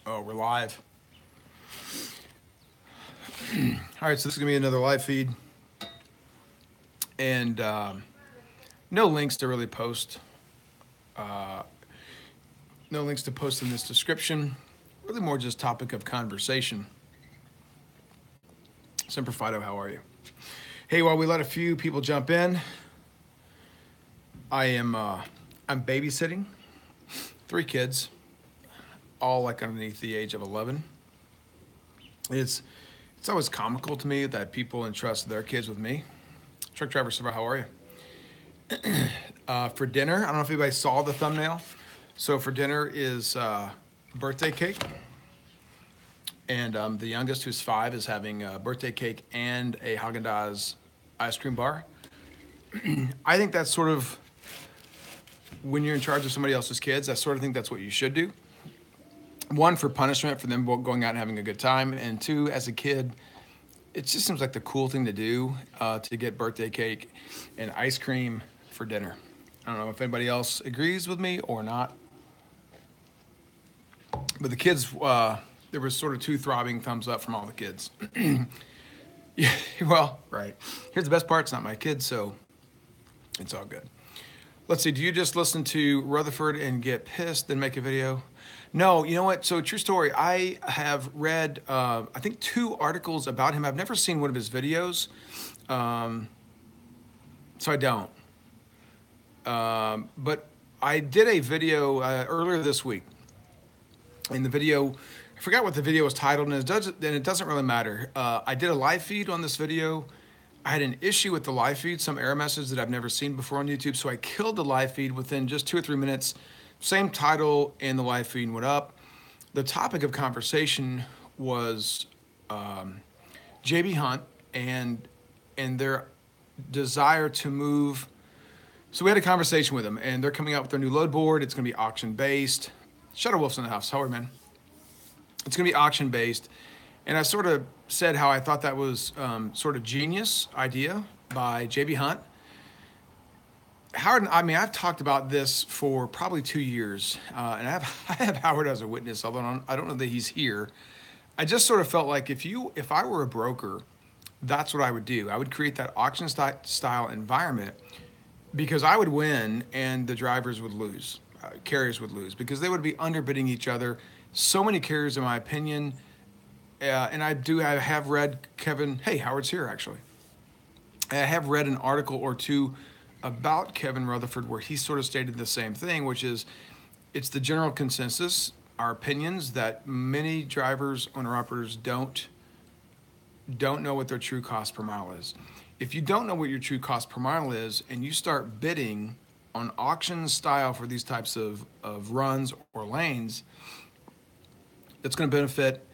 Oh, we're live. All right, so this is gonna be another live feed, and no links to really post. No links to post in this description. Really more just topic of conversation. Semper Fido, how are you? Hey, while we let a few people jump in, I'm babysitting 3 kids, all like underneath the age of 11. It's always comical to me that people entrust their kids with me. Truck driver, Sabah, how are you? For dinner, I don't know if anybody saw the thumbnail. So for dinner is birthday cake. And the youngest, who's 5, is having a birthday cake and a Haagen-Dazs ice cream bar. I think that's sort of, when you're in charge of somebody else's kids, I sort of think that's what you should do. 1, for punishment for them going out and having a good time. And 2, as a kid, it just seems like the cool thing to do, to get birthday cake and ice cream for dinner. I don't know if anybody else agrees with me or not. But the kids, there was sort of 2 throbbing thumbs up from all the kids. Yeah, well, right. Here's the best part. It's not my kids, so it's all good. Let's see. Do you just listen to Rutherford and get pissed, then make a video? No, you know what? So true story. I have read, I think 2 articles about him. I've never seen one of his videos, so I don't. But I did a video earlier this week. In the video, I forgot what the video was titled, and it doesn't really matter. I did a live feed on this video. I had an issue with the live feed, some error message that I've never seen before on YouTube, so I killed the live feed within just 2 or 3 minutes. Same title, and the live feed went up. The topic of conversation was JB Hunt and their desire to move. So we had a conversation with them, and they're coming out with their new load board. It's going to be auction-based. Shadow Wolf's in the house. How are you, man? It's going to be auction-based. And I sort of said how I thought that was sort of genius idea by JB Hunt. Howard, I mean, I've talked about this for probably 2 years, and I have Howard as a witness, although I don't know that he's here. I just sort of felt like if I were a broker, that's what I would do. I would create that auction style environment, because I would win and the drivers would lose, carriers would lose, because they would be underbidding each other. So many carriers, in my opinion, and I have read Kevin. Hey, Howard's here actually. I have read an article or 2 about Kevin Rutherford where he sort of stated the same thing, which is it's the general consensus, our opinions, that many drivers, owner-operators don't know what their true cost per mile is. If you don't know what your true cost per mile is and you start bidding on auction style for these types of runs or lanes, it's going to benefit,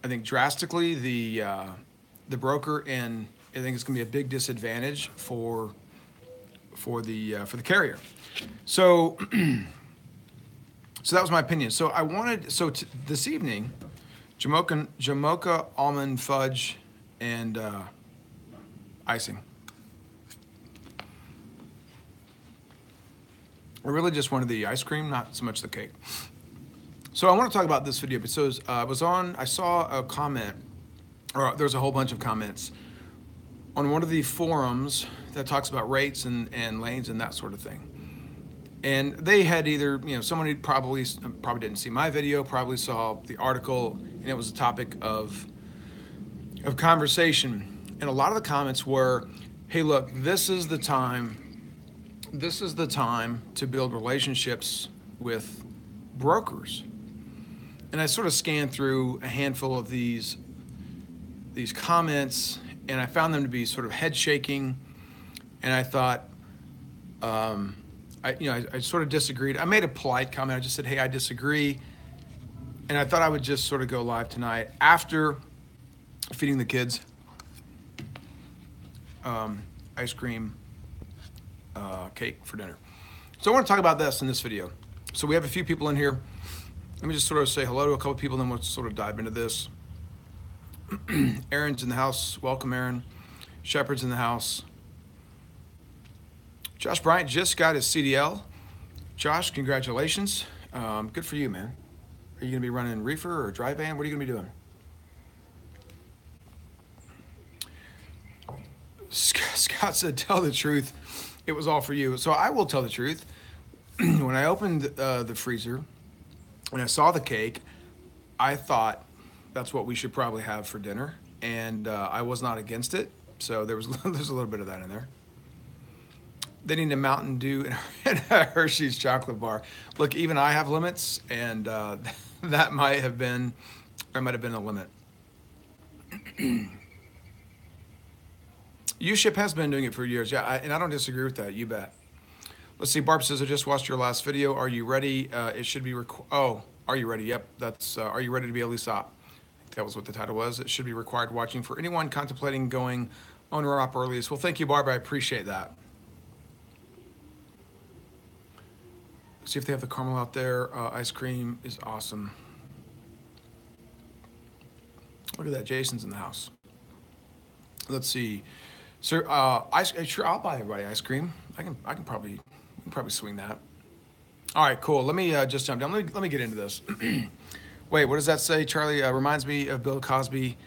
I think, drastically the broker, and I think it's going to be a big disadvantage for the carrier. So that was my opinion. So I wanted this evening, Jamocha almond fudge and icing. I really just wanted the ice cream, not so much the cake. So I want to talk about this video because I saw a comment, or there's a whole bunch of comments on one of the forums that talks about rates and lanes and that sort of thing. And they had either, someone probably didn't see my video, probably saw the article, and it was a topic of conversation. And a lot of the comments were, hey, look, this is the time to build relationships with brokers. And I sort of scanned through a handful of these comments, and I found them to be sort of head shaking. And I thought, I sort of disagreed. I made a polite comment. I just said, hey, I disagree. And I thought I would just sort of go live tonight after feeding the kids ice cream, cake for dinner. So I want to talk about this in this video. So we have a few people in here. Let me just sort of say hello to a couple people, then we'll sort of dive into this. Aaron's in the house. Welcome, Aaron. Shepard's in the house. Josh Bryant just got his CDL. Josh, congratulations. Good for you, man. Are you going to be running reefer or dry van? What are you going to be doing? Scott said, tell the truth. It was all for you. So I will tell the truth. When I opened the freezer and I saw the cake, I thought that's what we should probably have for dinner. And I was not against it. So there's a little bit of that in there. They need a Mountain Dew and a Hershey's chocolate bar. Look, even I have limits, and that might have been a limit. U-Ship has been doing it for years, yeah, and I don't disagree with that. You bet. Let's see. Barb says, I just watched your last video. Are you ready? It should be are you ready? Yep, that's are you ready to be a LESOP? I think that was what the title was. It should be required watching for anyone contemplating going owner-op or lease. Well, thank you, Barb. I appreciate that. See if they have the caramel out there. Ice cream is awesome. Look at that. Jason's in the house. Let's see. Sir, sure, I'll buy everybody ice cream. I can probably swing that. All right, cool. Let me just jump down. Let me get into this. Wait, what does that say, Charlie? Reminds me of Bill Cosby.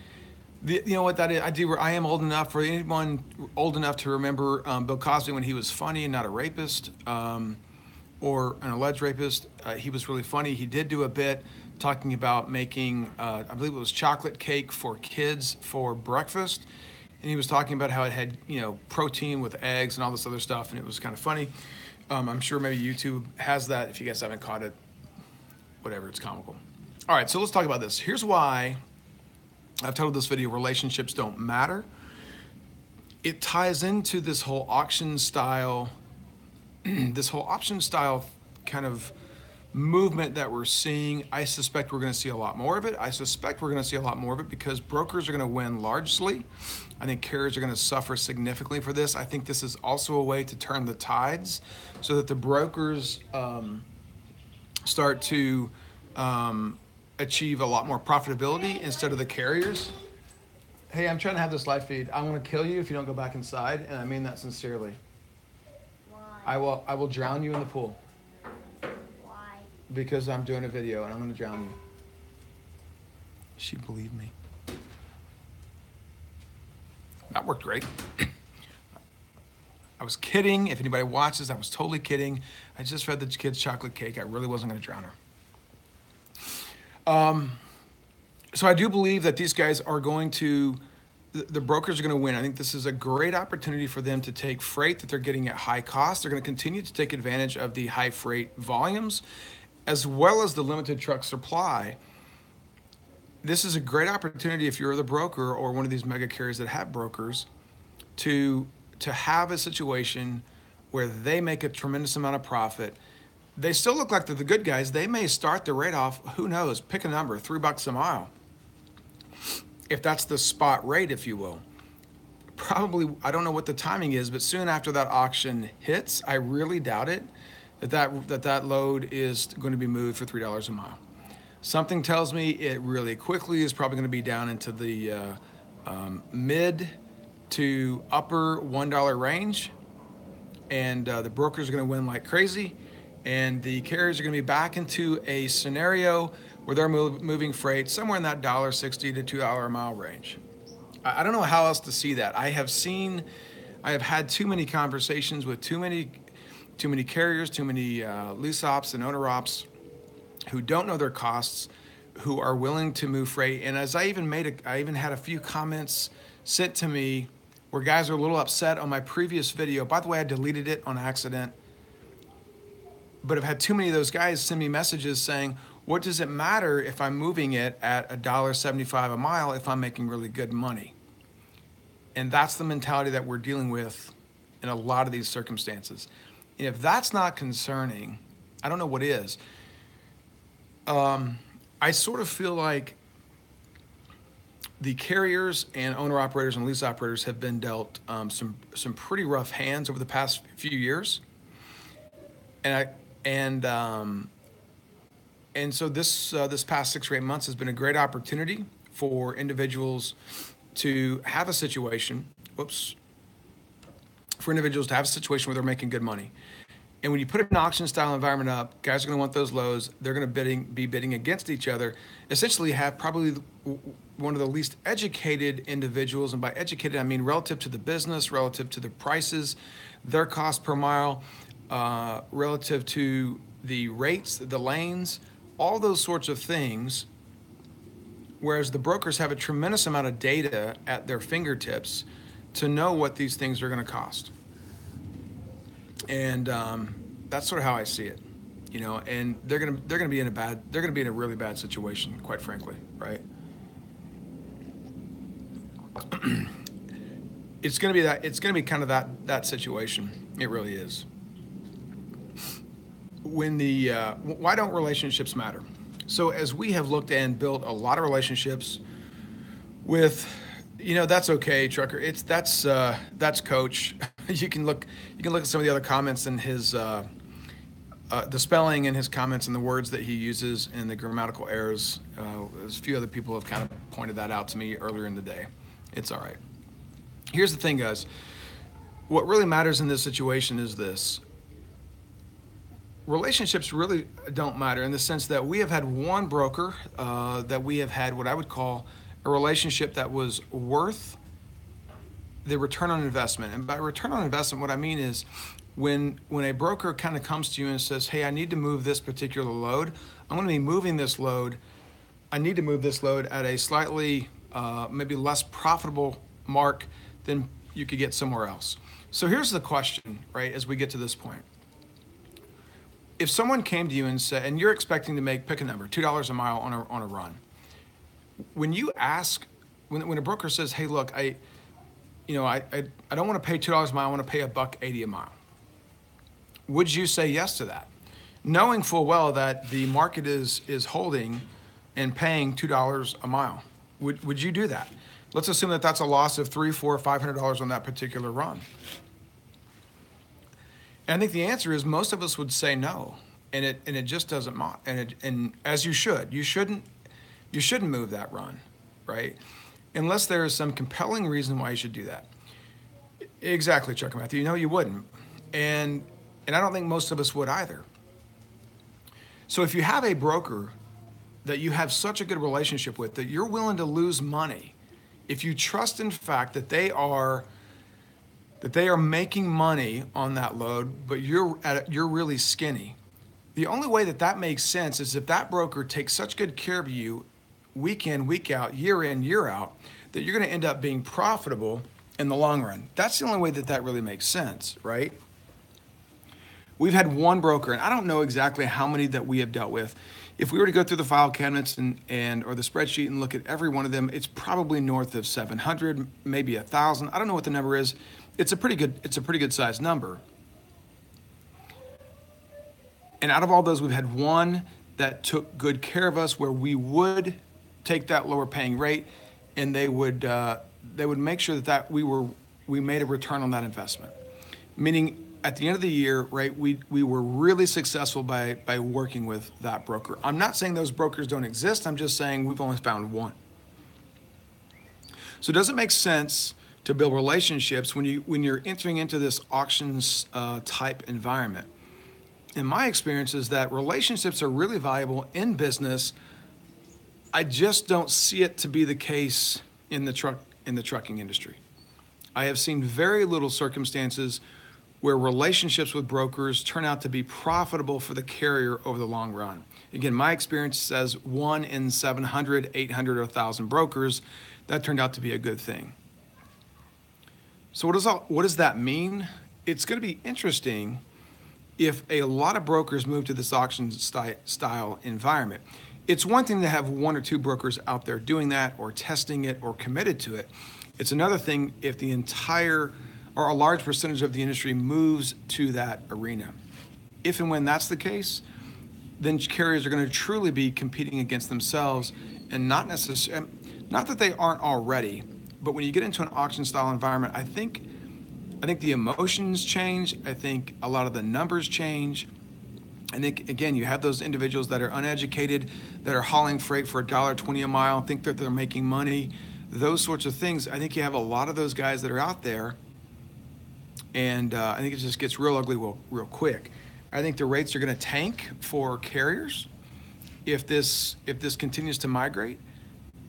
You know what that is? I am old enough, for anyone old enough to remember Bill Cosby when he was funny and not a rapist. Or an alleged rapist. He was really funny. He did do a bit talking about making, I believe it was chocolate cake for kids for breakfast. And he was talking about how it had, protein with eggs and all this other stuff. And it was kind of funny. I'm sure maybe YouTube has that. If you guys haven't caught it, whatever, it's comical. All right, so let's talk about this. Here's why I've titled this video, Relationships Don't Matter. It ties into this whole auction style kind of movement that we're seeing. I suspect we're going to see a lot more of it. Because brokers are going to win largely. I think carriers are going to suffer significantly for this. I think this is also a way to turn the tides so that the brokers start to achieve a lot more profitability instead of the carriers. Hey, I'm trying to have this live feed. I'm going to kill you if you don't go back inside, and I mean that sincerely. I will drown you in the pool. Why? Because I'm doing a video and I'm going to drown you. She believed me. That worked great. I was kidding. If anybody watches, I was totally kidding. I just fed the kids chocolate cake. I really wasn't going to drown her. So I do believe that these guys are going to, the brokers are going to win. I think this is a great opportunity for them to take freight that they're getting at high cost. They're going to continue to take advantage of the high freight volumes, as well as the limited truck supply. This is a great opportunity if you're the broker or one of these mega carriers that have brokers to have a situation where they make a tremendous amount of profit. They still look like they're the good guys. They may start the rate off, who knows, pick a number, $3 a mile. If that's the spot rate, if you will. Probably, I don't know what the timing is, but soon after that auction hits, I really doubt it, that load is going to be moved for $3 a mile. Something tells me it really quickly is probably going to be down into the mid to upper $1 range. And the brokers are going to win like crazy. And the carriers are going to be back into a scenario where they're moving freight somewhere in that $1.60 to $2 a mile range. I don't know how else to see that. I have had too many conversations with too many carriers, too many lease ops and owner ops who don't know their costs, who are willing to move freight. And as I even had a few comments sent to me where guys are a little upset on my previous video. By the way, I deleted it on accident. But I've had too many of those guys send me messages saying, what does it matter if I'm moving it at $1.75 a mile if I'm making really good money? And that's the mentality that we're dealing with in a lot of these circumstances. And if that's not concerning, I don't know what is. I sort of feel like the carriers and owner operators and lease operators have been dealt some pretty rough hands over the past few years. And so this past 6 or 8 months has been a great opportunity for individuals to have a situation, where they're making good money. And when you put an auction style environment up, guys are going to want those lows. They're going to be bidding against each other. Essentially, have probably one of the least educated individuals, and by educated I mean relative to the business, relative to the prices, their cost per mile, relative to the rates, the lanes, all those sorts of things. Whereas the brokers have a tremendous amount of data at their fingertips to know what these things are going to cost. And that's sort of how I see it, And they're gonna be in a really bad situation, quite frankly, right? It's gonna be kind of that situation. It really is. Why don't relationships matter? So as we have looked and built a lot of relationships with, that's okay, trucker. That's Coach. You can look at some of the other comments and his the spelling in his comments and the words that he uses and the grammatical errors. There's a few other people have kind of pointed that out to me earlier in the day. It's all right. Here's the thing, guys. What really matters in this situation is this. Relationships really don't matter in the sense that we have had one broker that we have had what I would call a relationship that was worth the return on investment. And by return on investment, what I mean is when a broker kind of comes to you and says, hey, I need to move this particular load. I'm going to be moving this load. I need to move this load at a slightly maybe less profitable mark than you could get somewhere else. So here's the question, right, as we get to this point. If someone came to you and said, and you're expecting to make, pick a number, $2 a mile on a run. When you ask, when a broker says, hey, look, I don't want to pay $2 a mile, I want to pay $1.80 a mile. Would you say yes to that? Knowing full well that the market is holding and paying $2 a mile. Would you do that? Let's assume that that's a loss of $300, $400, $500 on that particular run. And I think the answer is most of us would say no, and it just doesn't matter. And as you shouldn't move that run, right? Unless there is some compelling reason why you should do that. Exactly, Chuck and Matthew. You wouldn't, and I don't think most of us would either. So if you have a broker that you have such a good relationship with that you're willing to lose money, if you trust in fact that they are making money on that load, but you're really skinny. The only way that makes sense is if that broker takes such good care of you week in, week out, year in, year out, that you're going to end up being profitable in the long run. That's the only way that really makes sense, right? We've had one broker, and I don't know exactly how many that we have dealt with. If we were to go through the file cabinets or the spreadsheet and look at every one of them, it's probably north of 700, maybe 1,000. I don't know what the number is. It's a pretty good sized number. And out of all those, we've had one that took good care of us, where we would take that lower paying rate, and they would make sure that we made a return on that investment. Meaning, at the end of the year, right, we were really successful by working with that broker. I'm not saying those brokers don't exist. I'm just saying we've only found one. So does it make sense to build relationships when you're entering into this auctions type environment? In my experience is that relationships are really valuable in business. I just don't see it to be the case in the trucking industry. I have seen very little circumstances where relationships with brokers turn out to be profitable for the carrier over the long run. Again, my experience says 1 in 700, 800, or 1,000 brokers, that turned out to be a good thing. So what does that mean? It's going to be interesting if a lot of brokers move to this auction style environment. It's one thing to have 1 or 2 brokers out there doing that or testing it or committed to it. It's another thing if the entire or a large percentage of the industry moves to that arena. If and when that's the case, then carriers are going to truly be competing against themselves, and not that they aren't already, but when you get into an auction style environment, I think the emotions change. I think a lot of the numbers change. I think, again, you have those individuals that are uneducated, that are hauling freight for $1.20 a mile, think that they're making money, those sorts of things. I think you have a lot of those guys that are out there, and I think it just gets real ugly real quick. I think the rates are going to tank for carriers if this continues to migrate.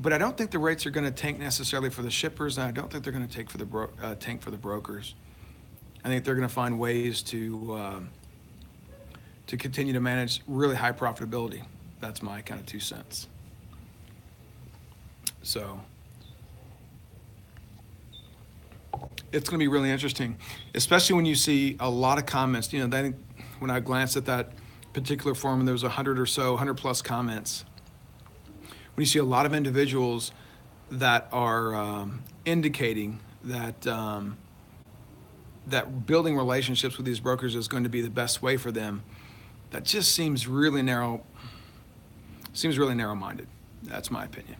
But I don't think the rates are going to tank necessarily for the shippers, and I don't think they're going to take for the tank for the brokers. I think they're going to find ways to continue to manage really high profitability. That's my kind of 2 cents. So it's going to be really interesting, especially when you see a lot of comments. I think when I glanced at that particular forum, there was 100 or so, 100 plus comments. When you see a lot of individuals that are indicating that that building relationships with these brokers is going to be the best way for them, that just seems really narrow. Seems really narrow-minded. That's my opinion.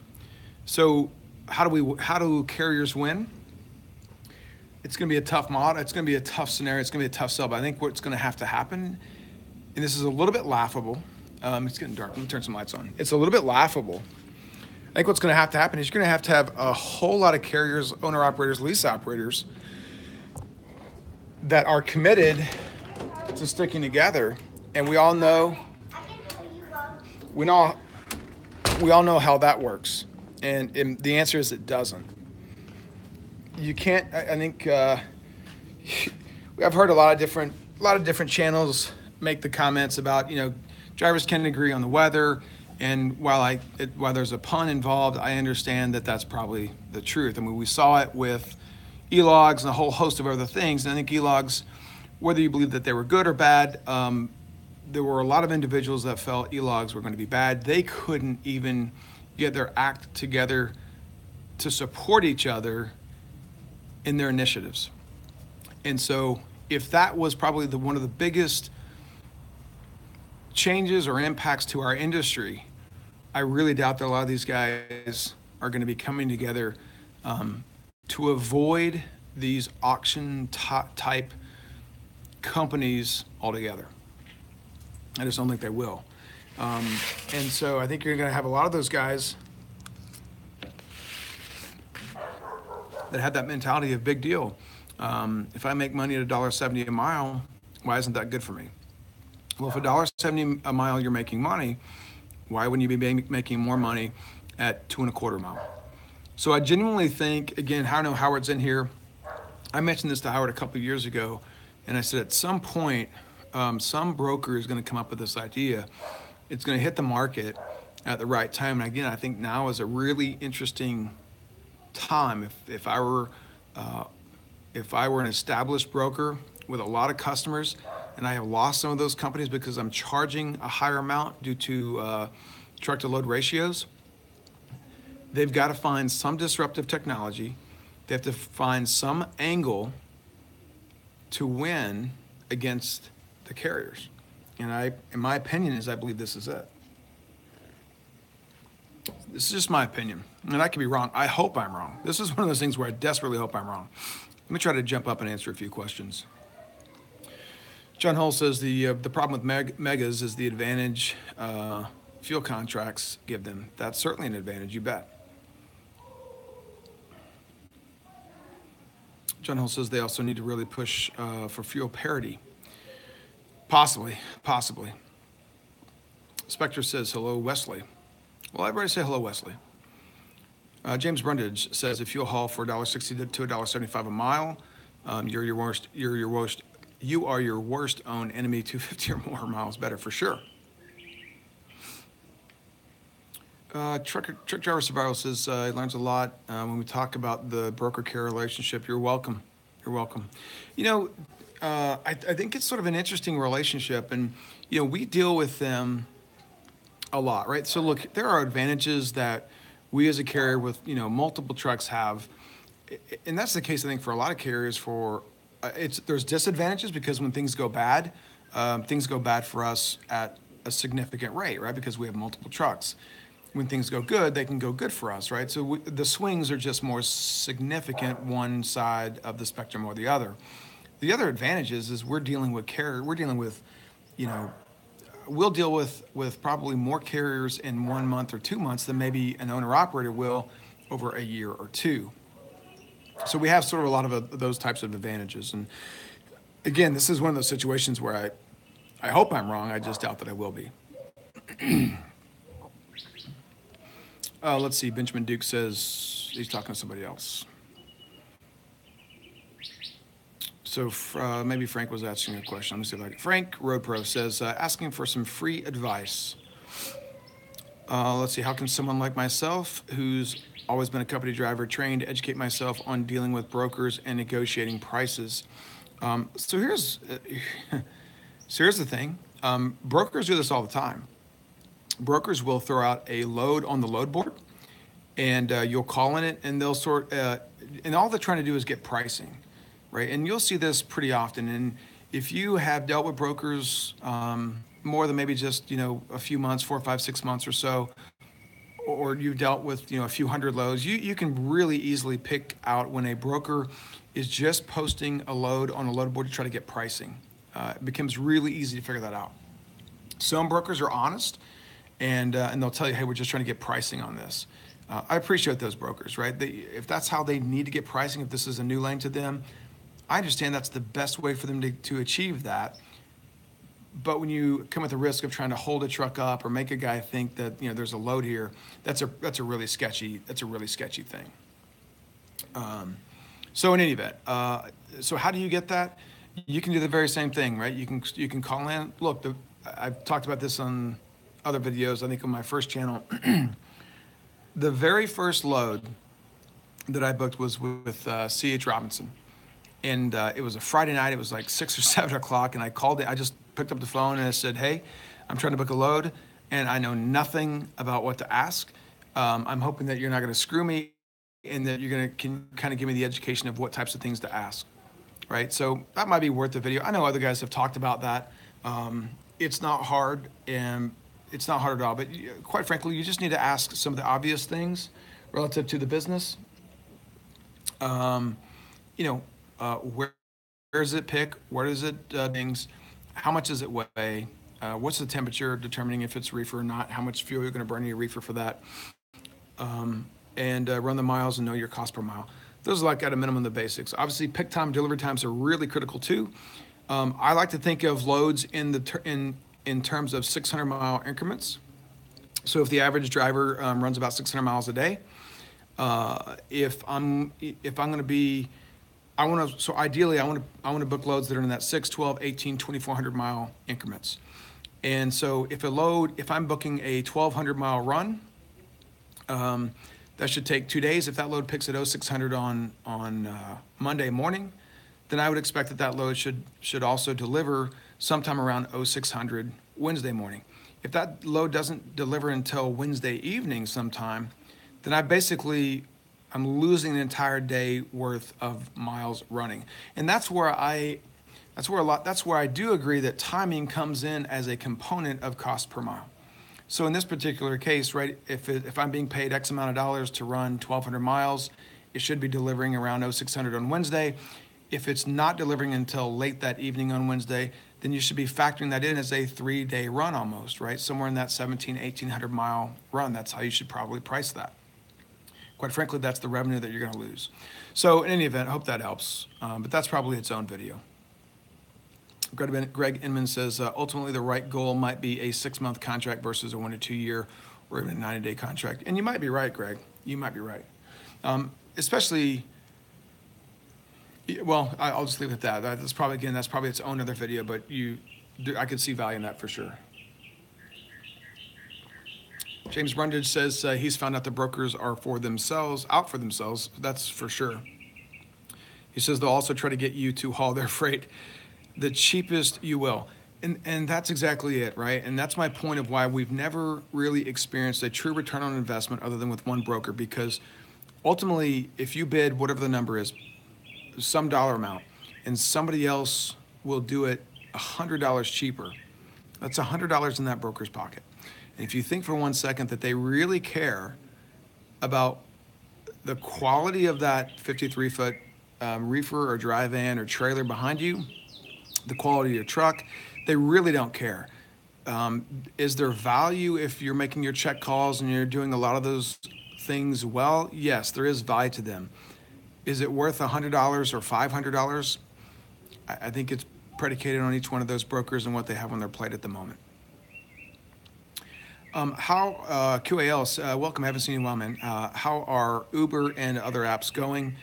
So, how do carriers win? It's going to be a tough model. It's going to be a tough scenario. It's going to be a tough sell. But I think what's going to have to happen, and this is a little bit laughable. It's getting dark. Let me turn some lights on. It's a little bit laughable. I think what's going to happen is you're going to have a whole lot of carriers, owner-operators, lease operators that are committed to sticking together. And we all know how that works. And the answer is it doesn't. You can't. I think I've heard a lot of different channels make the comments about drivers can agree on the weather. And while there's a pun involved, I understand that that's probably the truth. I mean, we saw it with e-logs and a whole host of other things. And I think e-logs, whether you believe that they were good or bad, there were a lot of individuals that felt e-logs were going to be bad. They couldn't even get their act together to support each other in their initiatives. And so if that was probably one of the biggest changes or impacts to our industry, I really doubt that a lot of these guys are going to be coming together to avoid these auction type companies altogether. I just don't think they will. And so I think you're going to have a lot of those guys that have that mentality of big deal. If I make money at $1.70 a mile, why isn't that good for me? Well, if $1.70 a mile you're making money, why wouldn't you be making more money at 2.25 mile? So I genuinely think, again, I know Howard's in here. I mentioned this to Howard a couple of years ago, and I said at some point, some broker is going to come up with this idea. It's going to hit the market at the right time. And again, I think now is a really interesting time. If I were an established broker with a lot of customers, and I have lost some of those companies because I'm charging a higher amount due to truck to load ratios, they've got to find some disruptive technology. They have to find some angle to win against the carriers. And in my opinion, I believe this is it. This is just my opinion, and I could be wrong. I hope I'm wrong. This is one of those things where I desperately hope I'm wrong. Let me try to jump up and answer a few questions. John Hull says the problem with megas is the advantage fuel contracts give them. That's certainly an advantage, you bet. John Hull says they also need to really push for fuel parity. Possibly. Spectre says, hello, Wesley. Well, everybody say hello, Wesley. James Brundage says, if you haul for $1.60 to $1.75 a mile, you are your worst own enemy. 250 or more miles better for sure. Truck Driver Survival says he learns a lot when we talk about the broker-carrier relationship. You're welcome. I think it's sort of an interesting relationship, and we deal with them a lot, right? So look, there are advantages that we as a carrier with multiple trucks have, and that's the case I think for a lot of carriers. There's disadvantages because when things go bad for us at a significant rate, right? Because we have multiple trucks. When things go good, they can go good for us, right? So the swings are just more significant one side of the spectrum or the other. The other advantage is we're dealing with we'll deal with probably more carriers in 1 month or 2 months than maybe an owner-operator will over a year or two. So we have sort of a lot of those types of advantages. And again, this is one of those situations where I hope I'm wrong. I just doubt that I will be. Let's see. Benjamin Duke says he's talking to somebody else. So maybe Frank was asking a question. Let me see if I can. Frank RoadPro says, asking for some free advice. Let's see. How can someone like myself, who's always been a company driver, trained to educate myself on dealing with brokers and negotiating prices? So here's here's the thing. Brokers do this all the time. Brokers will throw out a load on the load board, and you'll call in it, and they'll and all they're trying to do is get pricing, right? And you'll see this pretty often. And if you have dealt with brokers more than maybe just a few months, 4, 5, 6 months or so, or you've dealt with a few hundred loads, you can really easily pick out when a broker is just posting a load on a load board to try to get pricing. It becomes really easy to figure that out. Some brokers are honest, and they'll tell you, hey, we're just trying to get pricing on this. I appreciate those brokers, right? If that's how they need to get pricing, if this is a new lane to them, I understand that's the best way for them to achieve that. But when you come at the risk of trying to hold a truck up or make a guy think that there's a load here, that's a really sketchy thing. So in any event, so how do you get that? You can do the very same thing, right? You can call in. Look, I've talked about this on other videos. I think on my first channel. The very first load that I booked was with C.H. Robinson. And it was a Friday night. It was like 6 or 7 o'clock. And I called it. I just picked up the phone and I said, hey, I'm trying to book a load. And I know nothing about what to ask. I'm hoping that you're not going to screw me and that you're going to kind of give me the education of what types of things to ask. Right? So that might be worth the video. I know other guys have talked about that. It's not hard. And it's not hard at all, but quite frankly, you just need to ask some of the obvious things relative to the business. Where does it pick? Where does it things? How much does it weigh? What's the temperature determining if it's reefer or not? How much fuel you're going to burn in your reefer for that? And run the miles and know your cost per mile. Those are like at a minimum the basics. Obviously, pick time, delivery times are really critical too. I like to think of loads in terms of 600-mile increments. So if the average driver runs about 600 miles a day, if I'm going to be, ideally I want to book loads that are in that 6, 12, 18, 2,400 mile increments. And so if I'm booking a 1,200 mile run, that should take 2 days. If that load picks at 0600 on Monday morning, then I would expect that load should also deliver sometime around 0600 Wednesday morning. If that load doesn't deliver until Wednesday evening sometime, then I'm losing an entire day worth of miles running. And that's where I do agree that timing comes in as a component of cost per mile. So in this particular case, right, if I'm being paid X amount of dollars to run 1,200 miles, it should be delivering around 0600 on Wednesday. If it's not delivering until late that evening on Wednesday, then you should be factoring that in as a 3-day run almost, right? Somewhere in that 1,800 mile run. That's how you should probably price that. Quite frankly, that's the revenue that you're going to lose. So in any event, I hope that helps. But that's probably its own video. Greg Inman says, ultimately the right goal might be a 6-month contract versus a 1 to 2 year or even a 90-day contract. And you might be right, Greg. You might be right. Especially... Well, I'll just leave it at that. That's probably its own other video, but I could see value in that for sure. James Brundage says he's found out the brokers are out for themselves. That's for sure. He says they'll also try to get you to haul their freight the cheapest you will. And that's exactly it, right? And that's my point of why we've never really experienced a true return on investment other than with one broker, because ultimately, if you bid whatever the number is, some dollar amount, and somebody else will do it $100 cheaper, that's $100 in that broker's pocket. And if you think for 1 second that they really care about the quality of that 53-foot reefer or dry van or trailer behind you, the quality of your truck, they really don't care. Is there value if you're making your check calls and you're doing a lot of those things well? Yes, there is value to them. Is it worth $100 or $500? I think it's predicated on each one of those brokers and what they have on their plate at the moment. How QAL, welcome, haven't seen you in a while, man. How are Uber and other apps going?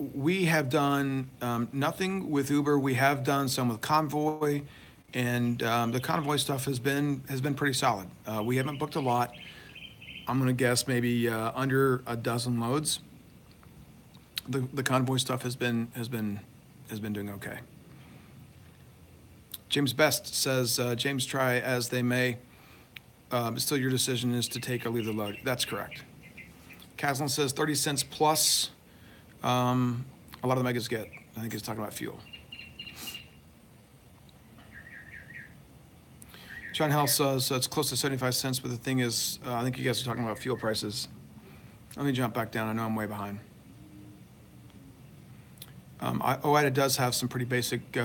We have done nothing with Uber. We have done some with Convoy, and the Convoy stuff has been pretty solid. We haven't booked a lot. I'm gonna guess maybe under a dozen loads. The Convoy stuff has been doing okay. James Best says, James, try as they may, but still your decision is to take or leave the load. That's correct. Caslin says 30 cents plus. A lot of the megas get. I think he's talking about fuel. John Hell says it's close to 75 cents, but the thing is, I think you guys are talking about fuel prices. Let me jump back down. I know I'm way behind. OIDA does have some pretty basic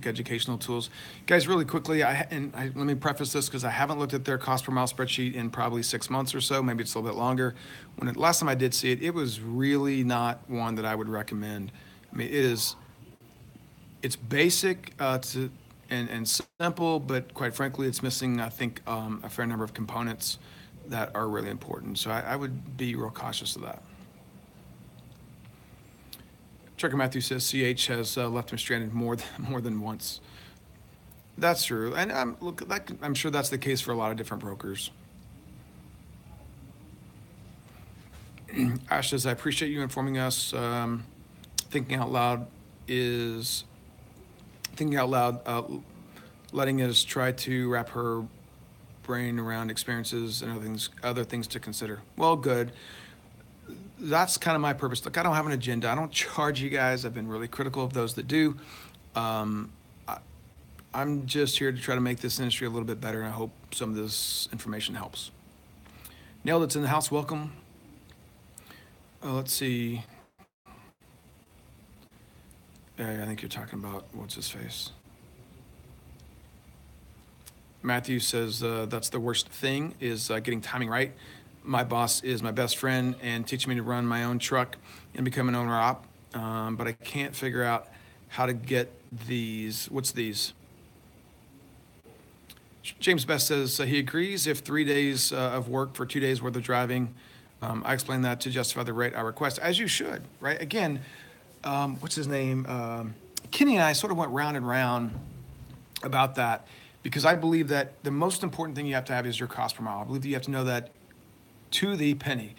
educational tools. Guys, really quickly, let me preface this because I haven't looked at their cost per mile spreadsheet in probably 6 months or so. Maybe it's a little bit longer. Last time I did see it, it was really not one that I would recommend. I mean, it's basic and simple, but quite frankly, it's missing, I think, a fair number of components that are really important. So I would be real cautious of that. Trucker Matthew says CH has left him stranded more than once. That's true, and I'm sure that's the case for a lot of different brokers. Ash says, I appreciate you informing us. Thinking out loud, letting us try to wrap her brain around experiences and other things to consider. Well, good. That's kind of my purpose. Look, I don't have an agenda. I don't charge you guys. I've been really critical of those that do. I'm just here to try to make this industry a little bit better, and I hope some of this information helps. Nailed it's in the house. Welcome. Let's see. I think you're talking about what's his face. Matthew says that's the worst thing is getting timing right. My boss is my best friend and teaching me to run my own truck and become an owner op, but I can't figure out how to get these. What's these? James Best says he agrees if 3 days of work for 2 days worth of driving. I explain that to justify the rate I request, as you should, right? Again, what's his name? Kenny and I sort of went round and round about that because I believe that the most important thing you have to have is your cost per mile. I believe that you have to know that to the penny.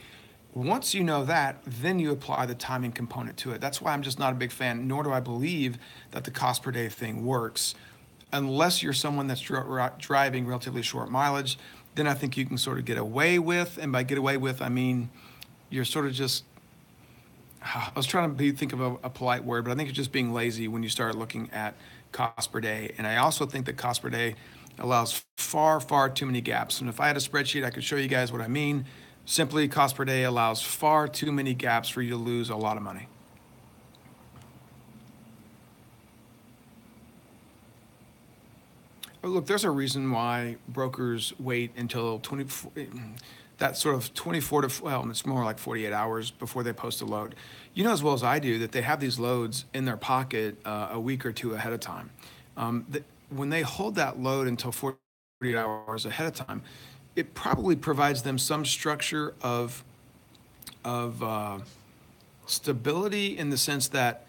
Once you know that, then you apply the timing component to it. That's why I'm just not a big fan, nor do I believe that the cost per day thing works. Unless you're someone that's driving relatively short mileage, then I think you can sort of get away with, and by get away with, I mean you're sort of just, I was trying to think of a polite word, but I think you're just being lazy when you start looking at cost per day. And I also think that cost per day allows far, far too many gaps. And if I had a spreadsheet, I could show you guys what I mean. Simply, cost per day allows far too many gaps for you to lose a lot of money. Look, there's a reason why brokers wait until 24, that sort of 24 to, well, it's more like 48 hours before they post a load. You know as well as I do that they have these loads in their pocket a week or two ahead of time. When they hold that load until 48 hours ahead of time, it probably provides them some structure of stability in the sense that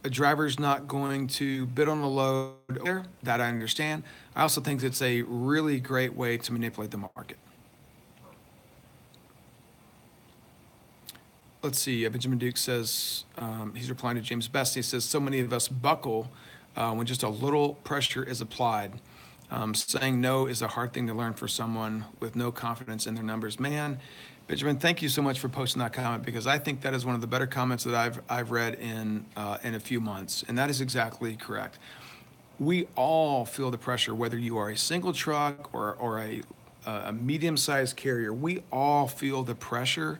a driver's not going to bid on the load there. That I understand. I also think it's a really great way to manipulate the market. Let's see. Benjamin Duke says, he's replying to James Best. He says, so many of us buckle when just a little pressure is applied. Saying no is a hard thing to learn for someone with no confidence in their numbers. Man, Benjamin, thank you so much for posting that comment because I think that is one of the better comments that I've read in a few months, and that is exactly correct. We all feel the pressure, whether you are a single truck or a medium-sized carrier. We all feel the pressure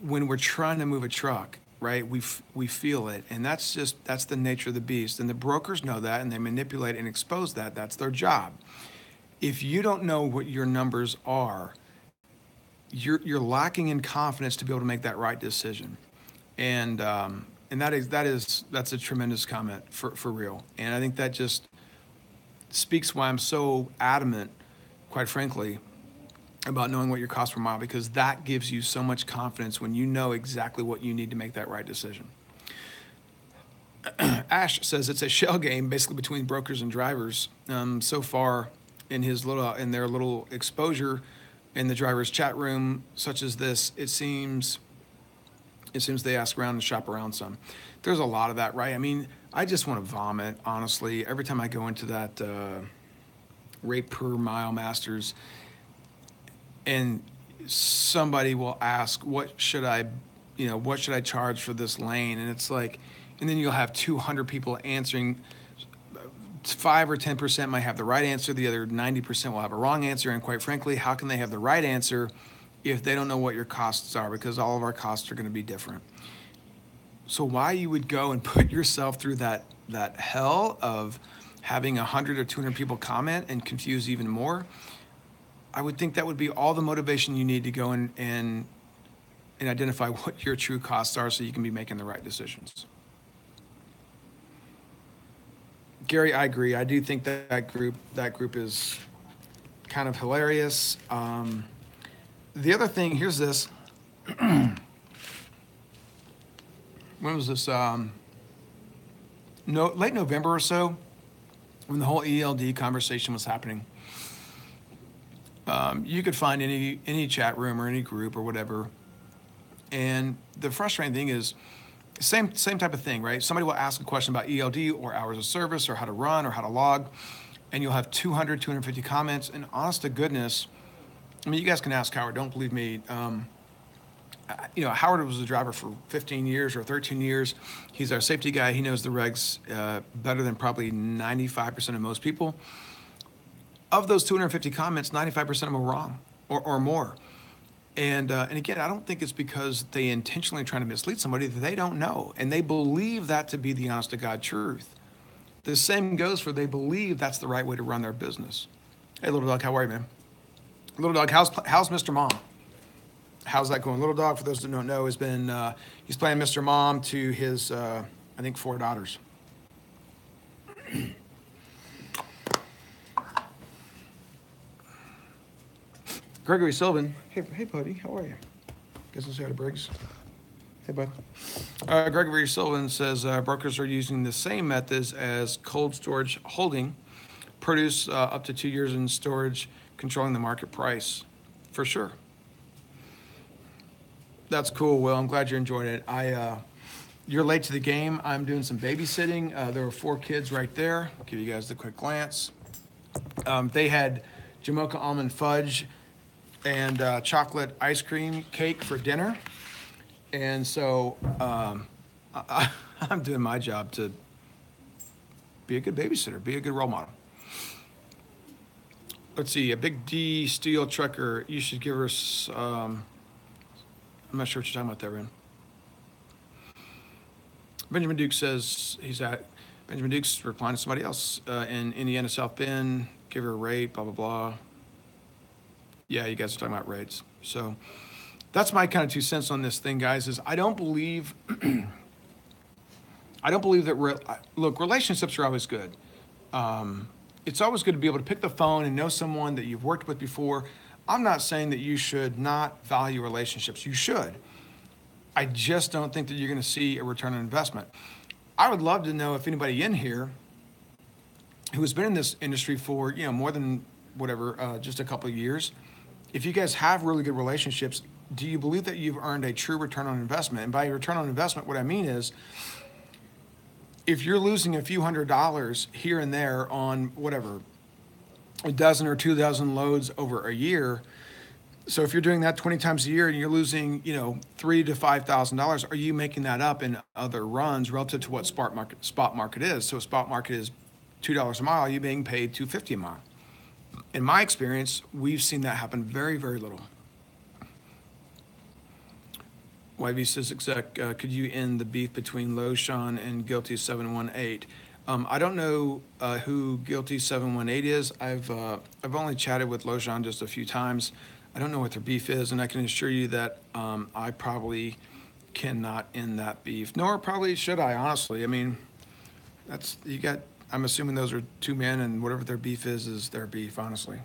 when we're trying to move a truck. Right, we feel it, and that's the nature of the beast. And the brokers know that, and they manipulate and expose that. That's their job. If you don't know what your numbers are, you're lacking in confidence to be able to make that right decision. And that's a tremendous comment for real. And I think that just speaks why I'm so adamant, quite frankly, about knowing what your cost per mile, because that gives you so much confidence when you know exactly what you need to make that right decision. Ash says it's a shell game basically between brokers and drivers. So far in their little exposure in the drivers chat room such as this, it seems they ask around and shop around some. There's a lot of that, right? I mean, I just want to vomit, honestly, every time I go into that rate per mile masters, and somebody will ask, what should I charge for this lane? And it's like, and then you'll have 200 people answering. 5 or 10% might have the right answer. The other 90% will have a wrong answer. And quite frankly, how can they have the right answer if they don't know what your costs are? Because all of our costs are going to be different. So why you would go and put yourself through that hell of having 100 or 200 people comment and confuse even more? I would think that would be all the motivation you need to go and identify what your true costs are so you can be making the right decisions. Gary, I agree. I do think that group is kind of hilarious. The other thing, here's this. When was this? Late November or so, when the whole ELD conversation was happening. You could find any chat room or any group or whatever, and the frustrating thing is, same type of thing, right? Somebody will ask a question about ELD or hours of service or how to run or how to log, and you'll have 200, 250 comments. And honest to goodness, I mean, you guys can ask Howard. Don't believe me. Howard was a driver for 15 years or 13 years. He's our safety guy. He knows the regs better than probably 95% of most people. Of those 250 comments, 95% of them are wrong or more. And again, I don't think it's because they intentionally trying to mislead somebody that they don't know. And they believe that to be the honest to God truth. The same goes for they believe that's the right way to run their business. Hey, Little Dog, how are you, man? Little Dog, how's Mr. Mom? How's that going? Little Dog, for those that don't know, has been, he's playing Mr. Mom to his, I think, 4 daughters. Gregory Sylvan. Hey, buddy, how are you? Guess I'll say hi to Briggs. Hey, bud. Gregory Sylvan says brokers are using the same methods as cold storage holding, produce up to 2 years in storage, controlling the market price. For sure. That's cool, Will. I'm glad you're enjoying it. You're late to the game. I'm doing some babysitting. There were 4 kids right there. I'll give you guys the quick glance. They had Jamocha almond fudge and chocolate ice cream cake for dinner. And so I'm doing my job to be a good babysitter, be a good role model. Let's see, a Big D steel trucker. You should give her, I'm not sure what you're talking about there, Ren. Benjamin Duke says Benjamin Duke's replying to somebody else in Indiana, South Bend. Give her a rate, blah, blah, blah. Yeah, you guys are talking about rates. So that's my kind of 2 cents on this thing, guys, is I don't believe that, look, relationships are always good. It's always good to be able to pick the phone and know someone that you've worked with before. I'm not saying that you should not value relationships. You should. I just don't think that you're going to see a return on investment. I would love to know if anybody in here who has been in this industry for, more than whatever, just a couple of years, if you guys have really good relationships, do you believe that you've earned a true return on investment? And by return on investment, what I mean is, if you're losing a few $100s here and there on whatever, a dozen or 2 dozen loads over a year, so if you're doing that 20 times a year and you're losing, $3,000 to $5,000, are you making that up in other runs relative to what spot market is? So spot market is $2 a mile, you're being paid $2.50 a mile. In my experience, we've seen that happen very, very little. YV says, Exec, could you end the beef between Loshan and Guilty 718? I don't know who Guilty 718 is. I've only chatted with Loshan just a few times. I don't know what their beef is, and I can assure you that I probably cannot end that beef, nor probably should I, honestly. I mean, that's, you got, I'm assuming those are two men and whatever their beef is their beef, honestly.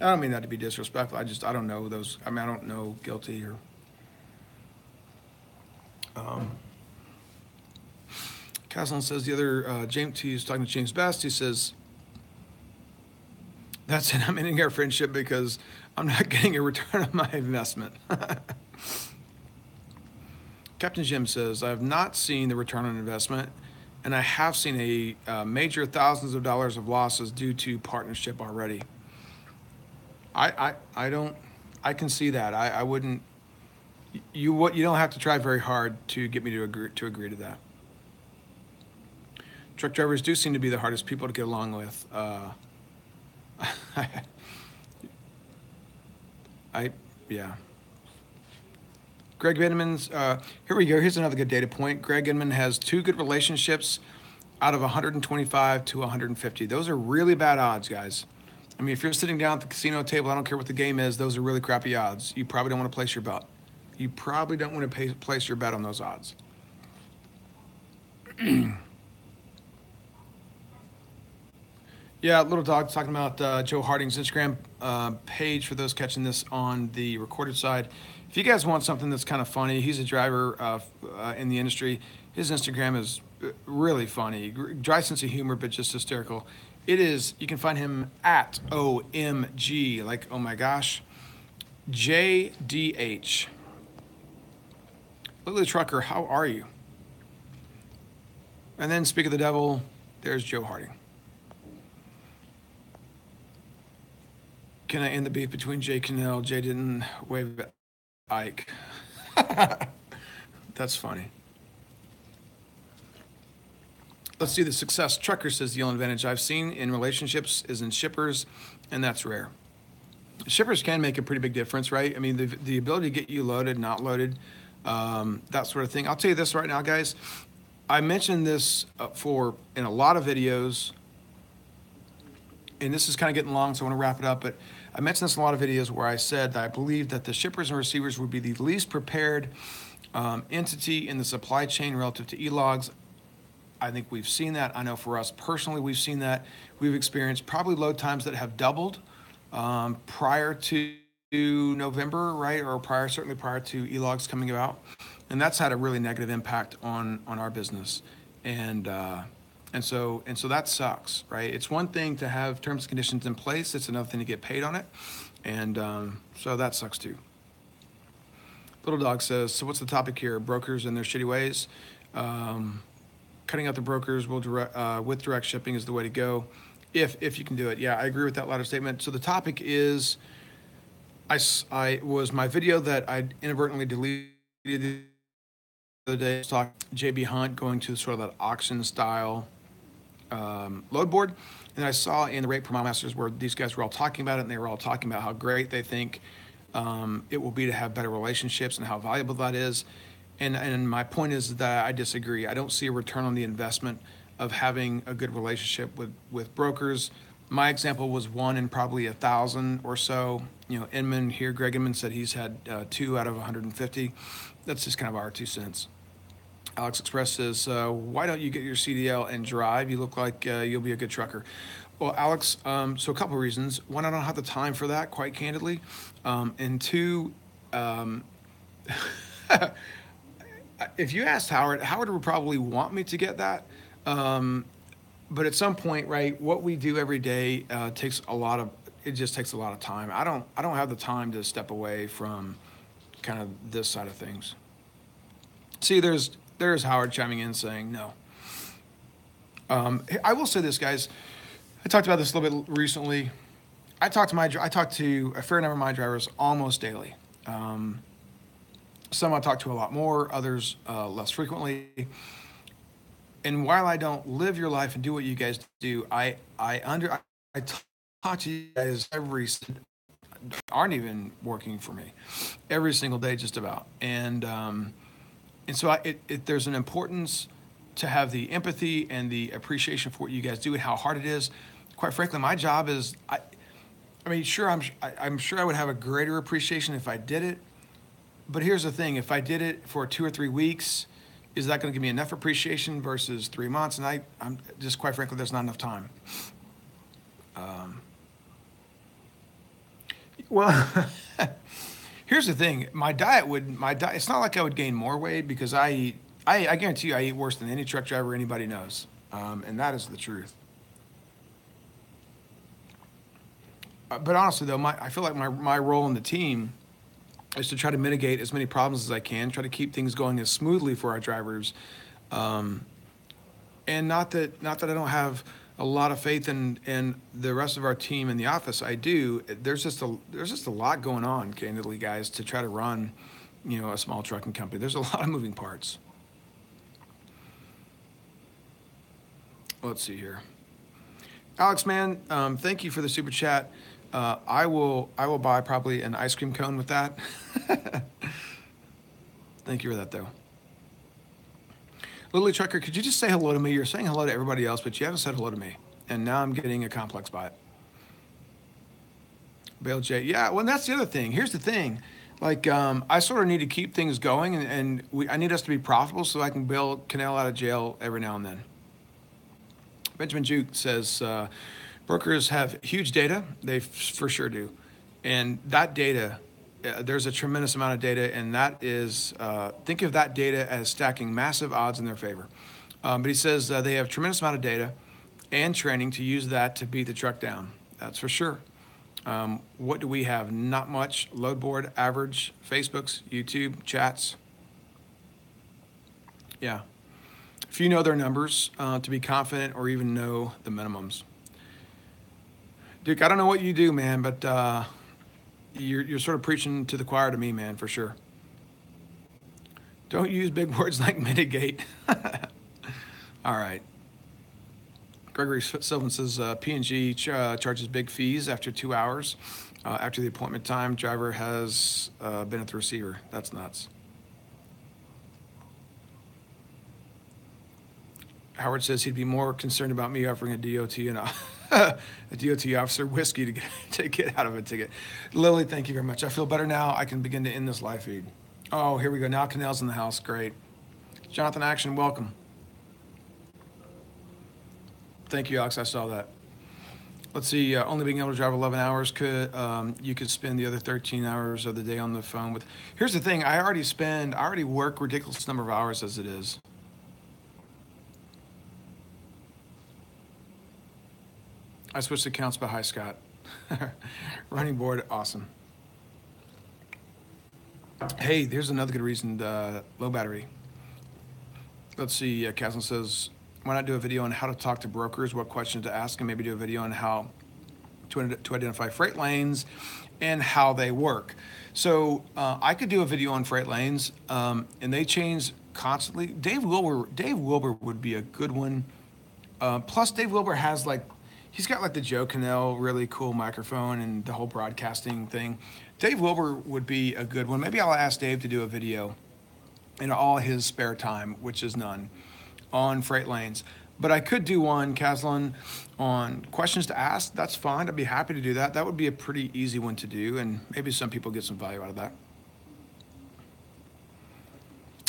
I don't mean that to be disrespectful. I don't know those. I mean, I don't know guilty or. Um, Caslin says the other, James, he's talking to James Best. He says, that's it. I'm ending our friendship because I'm not getting a return on my investment. Captain Jim says, I have not seen the return on investment, and I have seen a major thousands of dollars of losses due to partnership already. I don't, I can see that. I wouldn't, you don't have to try very hard to get me to agree to that. Truck drivers do seem to be the hardest people to get along with. Yeah. Greg Inman's, here we go. Here's another good data point. Greg Inman has 2 good relationships out of 125 to 150. Those are really bad odds, guys. I mean, if you're sitting down at the casino table, I don't care what the game is, those are really crappy odds. You probably don't want to place your bet. You probably don't want to place your bet on those odds. Yeah, Little Dog's talking about Joe Harding's Instagram page for those catching this on the recorded side. If you guys want something that's kind of funny, he's a driver in the industry. His Instagram is really funny, dry sense of humor, but just hysterical. It is, you can find him at OMG, like, oh my gosh, JDH. Lily Trucker, how are you? And then, speak of the devil, there's Joe Harding. Can I end the beef between Jay Cannell? Jay didn't wave at Ike. That's funny. Let's see the success. Trucker says the only advantage I've seen in relationships is in shippers, and that's rare. Shippers can make a pretty big difference, right? I mean, the ability to get you loaded, not loaded, that sort of thing. I'll tell you this right now, guys. I mentioned this in a lot of videos, and this is kind of getting long, so I want to wrap it up, but I mentioned this in a lot of videos where I said that I believe that the shippers and receivers would be the least prepared entity in the supply chain relative to e-logs. I think we've seen that. I know for us personally, we've seen that. We've experienced probably load times that have doubled prior to November, right? Or certainly prior to e-logs coming about. And that's had a really negative impact on our business. And so that sucks, right? It's one thing to have terms and conditions in place. It's another thing to get paid on it. And so that sucks too. Little Dog says, so what's the topic here? Brokers and their shitty ways. Cutting out the brokers with direct shipping is the way to go, if you can do it. Yeah, I agree with that latter statement. So the topic is, I was my video that I inadvertently deleted the other day. Talk JB Hunt going to sort of that auction style load board, and I saw in the Rate Per Mile Masters where these guys were all talking about it, and they were all talking about how great they think it will be to have better relationships and how valuable that is. And my point is that I disagree. I don't see a return on the investment of having a good relationship with brokers. My example was 1 in probably 1,000 or so. You know, Inman here, Greg Inman said he's had 2 out of 150. That's just kind of our 2 cents. Alex Express says, why don't you get your CDL and drive? You look like you'll be a good trucker. Well, Alex, so a couple of reasons. One, I don't have the time for that, quite candidly. And 2, if you asked Howard would probably want me to get that. But at some point, right, what we do every day takes a lot of time. I don't have the time to step away from kind of this side of things. See, there's Howard chiming in saying no. I will say this, guys. I talked about this a little bit recently. I talk to a fair number of my drivers almost daily. Some I talk to a lot more, others less frequently. And while I don't live your life and do what you guys do, I talk to you guys aren't even working for me every single day, just about. And so there's an importance to have the empathy and the appreciation for what you guys do and how hard it is. Quite frankly, my job is, I'm sure I would have a greater appreciation if I did it. But here's the thing: if I did it for 2 or 3 weeks, is that going to give me enough appreciation versus 3 months? And I'm just quite frankly, there's not enough time. Um, well, here's the thing: my diet. It's not like I would gain more weight because I eat. I guarantee you, I eat worse than any truck driver anybody knows, and that is the truth. But honestly, though, I feel like my role in the team is to try to mitigate as many problems as I can, try to keep things going as smoothly for our drivers, um, and not that I don't have a lot of faith in the rest of our team in the office. I do. There's just a lot going on, candidly, guys, to try to run, a small trucking company. There's a lot of moving parts. Let's see here. Alex, man, thank you for the super chat. I will buy probably an ice cream cone with that. Thank you for that, though. Lily Trucker, could you just say hello to me? You're saying hello to everybody else, but you haven't said hello to me, and now I'm getting a complex by it. Bale J, yeah. Well, that's the other thing. Here's the thing, like I sort of need to keep things going, and I need us to be profitable so I can bail Canal out of jail every now and then. Benjamin Juke says, brokers have huge data. They for sure do. And that data, there's a tremendous amount of data, and that is, think of that data as stacking massive odds in their favor. But he says they have a tremendous amount of data and training to use that to beat the truck down. That's for sure. What do we have? Not much. Load board, average, Facebooks, YouTube, chats. Yeah. If you know their numbers, to be confident or even know the minimums. Duke, I don't know what you do, man, but you're sort of preaching to the choir to me, man, for sure. Don't use big words like mitigate. All right. Gregory Sylvan says P&G charges big fees after 2 hours. After the appointment time, driver has been at the receiver. That's nuts. Howard says he'd be more concerned about me offering a DOT and a DOT officer whiskey to get out of a ticket. Lily, thank you very much. I feel better now. I can begin to end this live feed. Oh, here we go. Now Canal's in the house. Great. Jonathan Action, welcome. Thank you, Alex. I saw that. Let's see. Only being able to drive 11 hours you could spend the other 13 hours of the day on the phone with. Here's the thing. I already work ridiculous number of hours as it is. I switched accounts by Hi Scott. Running board, awesome. Hey, there's another good reason, low battery. Let's see, Caslin says, why not do a video on how to talk to brokers, what questions to ask, and maybe do a video on how to identify freight lanes and how they work. So I could do a video on freight lanes, and they change constantly. Dave Wilbur would be a good one. Plus, Dave Wilbur has he's got the Joe Cannell really cool microphone and the whole broadcasting thing. Dave Wilbur would be a good one. Maybe I'll ask Dave to do a video in all his spare time, which is none, on freight lanes. But I could do one, Caslin, on questions to ask. That's fine. I'd be happy to do that. That would be a pretty easy one to do, and maybe some people get some value out of that.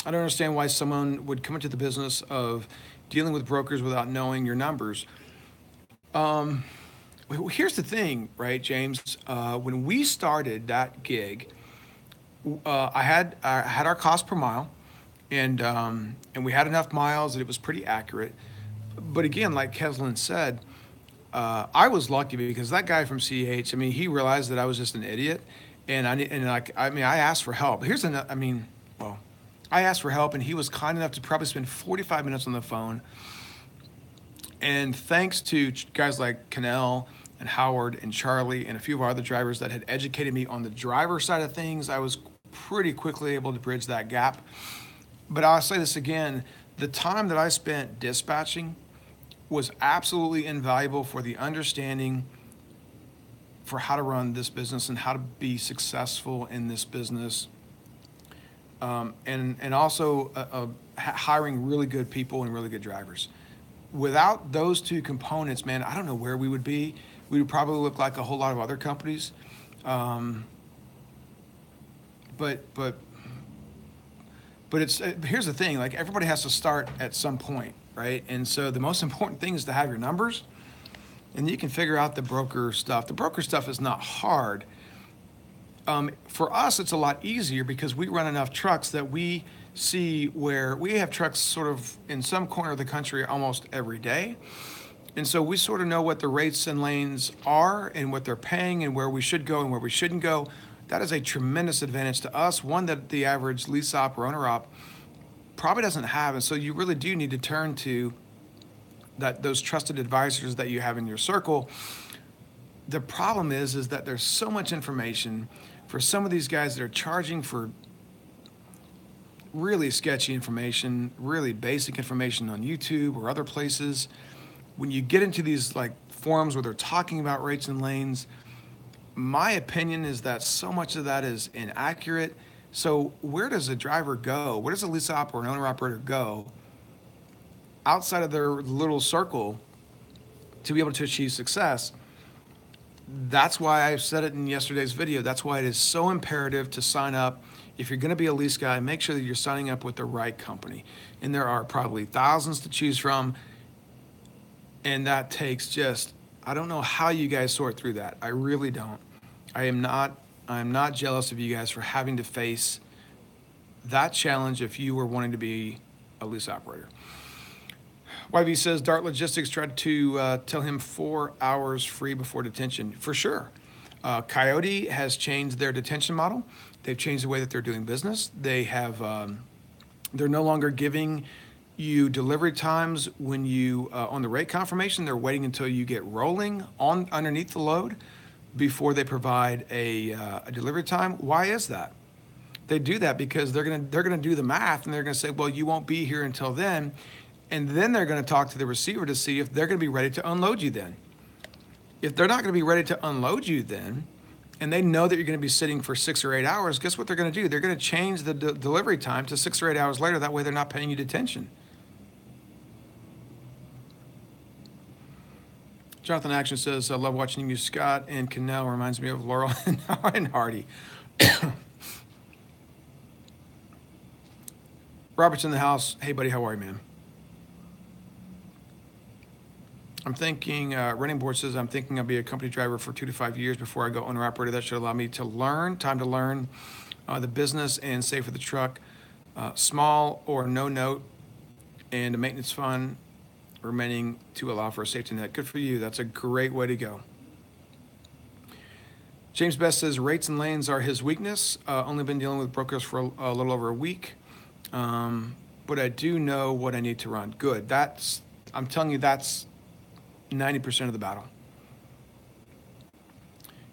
I don't understand why someone would come into the business of dealing with brokers without knowing your numbers. Here's the thing, right, James? When we started that gig, I had our cost per mile, and we had enough miles that it was pretty accurate. But again, like Keslin said, I was lucky because that guy from CH, he realized that I was just an idiot, and I asked for help. I asked for help, and he was kind enough to probably spend 45 minutes on the phone. And thanks to guys like Cannell and Howard and Charlie and a few of our other drivers that had educated me on the driver side of things, I was pretty quickly able to bridge that gap. But I'll say this again, the time that I spent dispatching was absolutely invaluable for the understanding for how to run this business and how to be successful in this business. And also hiring really good people and really good drivers. Without those two components, man, I don't know where we would be. We would probably look like a whole lot of other companies. But But here's the thing: like everybody has to start at some point, right? And so the most important thing is to have your numbers, and you can figure out the broker stuff. The broker stuff is not hard. For us, it's a lot easier because we run enough trucks that we see where we have trucks sort of in some corner of the country almost every day. And so we sort of know what the rates and lanes are and what they're paying and where we should go and where we shouldn't go. That is a tremendous advantage to us, one that the average lease op or owner op probably doesn't have. And so you really do need to turn to those trusted advisors that you have in your circle. The problem is that there's so much information for some of these guys that are charging for really sketchy information, really basic information on YouTube or other places. When you get into these like forums where they're talking about rates and lanes, my opinion is that so much of that is inaccurate. So where does a driver go? Where does a lease op or an owner operator go outside of their little circle to be able to achieve success? That's why I said it in yesterday's video. That's why it is so imperative to sign up. If you're going to be a lease guy, make sure that you're signing up with the right company. And there are probably thousands to choose from. And that takes just, I don't know how you guys sort through that. I really don't. I'm not jealous of you guys for having to face that challenge if you were wanting to be a lease operator. YB says Dart Logistics tried to tell him 4 hours free before detention. For sure. Coyote has changed their detention model. They've changed the way that they're doing business. They have, they're no longer giving you delivery times when you, on the rate confirmation, they're waiting until you get rolling on underneath the load before they provide a delivery time. Why is that? They do that because they're gonna do the math and they're gonna say, well, you won't be here until then. And then they're going to talk to the receiver to see if they're going to be ready to unload you then. If they're not going to be ready to unload you then, and they know that you're going to be sitting for 6 or 8 hours, guess what they're going to do? They're going to change the delivery time to 6 or 8 hours later. That way they're not paying you detention. Jonathan Action says, I love watching you, Scott, and Cannell reminds me of Laurel and Hardy. Robert's in the house. Hey, buddy, how are you, man? I'm thinking, Running Board says, I'm thinking I'll be a company driver for 2 to 5 years before I go owner operator. That should allow me to learn, time to learn the business and save for the truck. Small or no note and a maintenance fund remaining to allow for a safety net. Good for you. That's a great way to go. James Best says rates and lanes are his weakness. Only been dealing with brokers for a little over a week. But I do know what I need to run. Good. I'm telling you, that's 90% of the battle.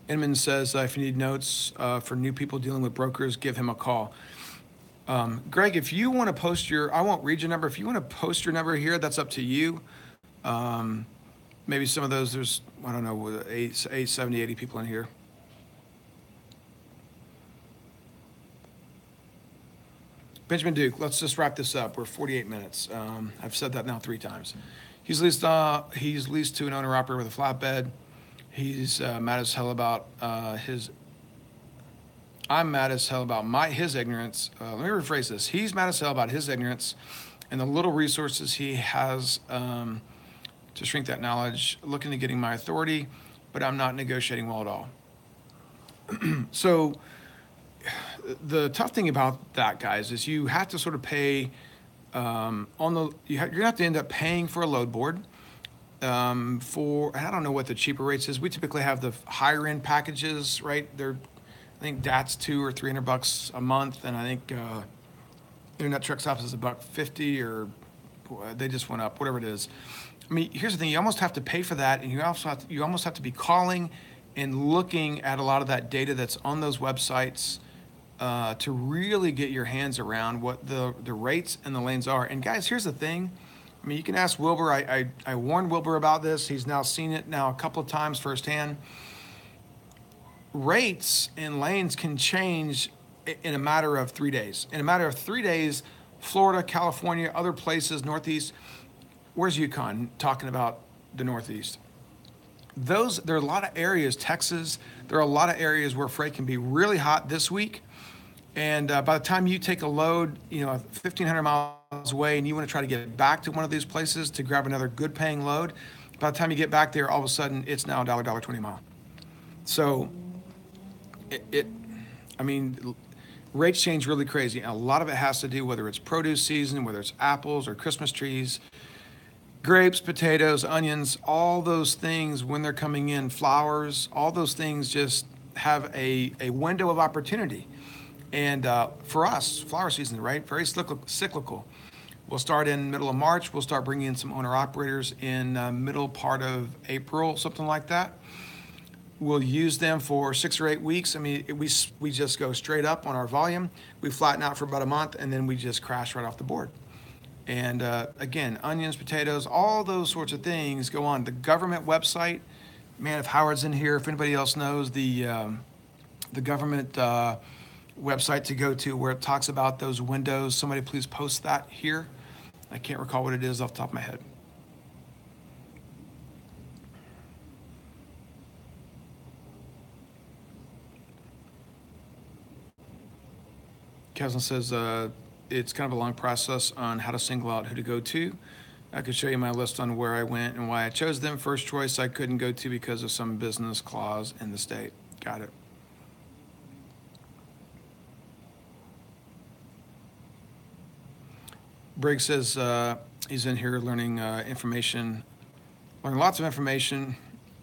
Inman says, if you need notes for new people dealing with brokers, give him a call. Greg, if you want to post I won't read your number. If you want to post your number here, that's up to you. Maybe some of those, there's, I don't know, 70, 80 people in here. Benjamin Duke, let's just wrap this up. We're 48 minutes. I've said that now 3 times. He's leased to an owner operator with a flatbed. He's mad as hell about I'm mad as hell about his ignorance. Let me rephrase this. He's mad as hell about his ignorance and the little resources he has to shrink that knowledge, looking to getting my authority, but I'm not negotiating well at all. So the tough thing about that, guys, is you have to sort of pay you're going to have to end up paying for a load board. I don't know what the cheaper rates is. We typically have the higher end packages, right? I think that's $200 or $300 a month, and I think Internet Truck Stops is $150, or they just went up, whatever it is. I mean, here's the thing: you almost have to pay for that, and you almost have to be calling and looking at a lot of that data that's on those websites to really get your hands around what the rates and the lanes are. And guys, here's the thing. I mean, you can ask Wilbur. I warned Wilbur about this. He's now seen it a couple of times firsthand. Rates and lanes can change in a matter of 3 days. In a matter of 3 days, Florida, California, other places, Northeast. Where's Yukon? Talking about the Northeast. There are a lot of areas, Texas, there are a lot of areas where freight can be really hot this week. And by the time you take a load, 1,500 miles away, and you want to try to get back to one of these places to grab another good paying load, by the time you get back there, all of a sudden it's now $1.20 a mile. So it I mean, rates change really crazy. And a lot of it has to do whether it's produce season, whether it's apples or Christmas trees, grapes, potatoes, onions, all those things when they're coming in, flowers, all those things just have a window of opportunity. And for us, flower season, right? Very cyclical. We'll start in middle of March. We'll start bringing in some owner operators in middle part of April, something like that. We'll use them for 6 or 8 weeks. I mean, we just go straight up on our volume. We flatten out for about a month, and then we just crash right off the board. And again, onions, potatoes, all those sorts of things go on the government website. Man, if Howard's in here, if anybody else knows the government website to go to where it talks about those windows, somebody please post that here. I can't recall what it is off the top of my head. Kevin says it's kind of a long process on how to single out who to go to. I could show you my list on where I went and why I chose them. First choice I couldn't go to because of some business clause in the state. Got it. Briggs says he's in here learning learning lots of information,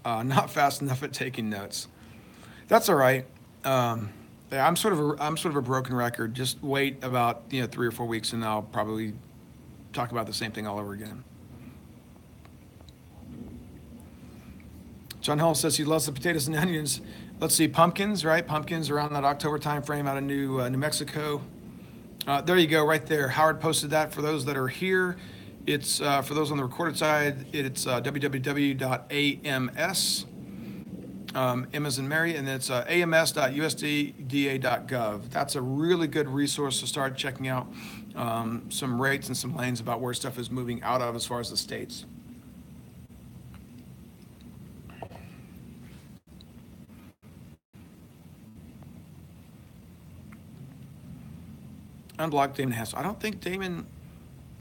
not fast enough at taking notes. That's all right. Yeah, I'm sort of a broken record. Just wait about 3 or 4 weeks, and I'll probably talk about the same thing all over again. John Hall says he loves the potatoes and onions. Let's see, pumpkins, right? Pumpkins around that October time frame out of New Mexico. There you go, right there. Howard posted that for those that are here. It's for those on the recorded side. It's www.ams. M as in Mary, and it's ams.usda.gov. That's a really good resource to start checking out some rates and some lanes about where stuff is moving out of as far as the states. Unblock Damon Hassel. I don't think Damon.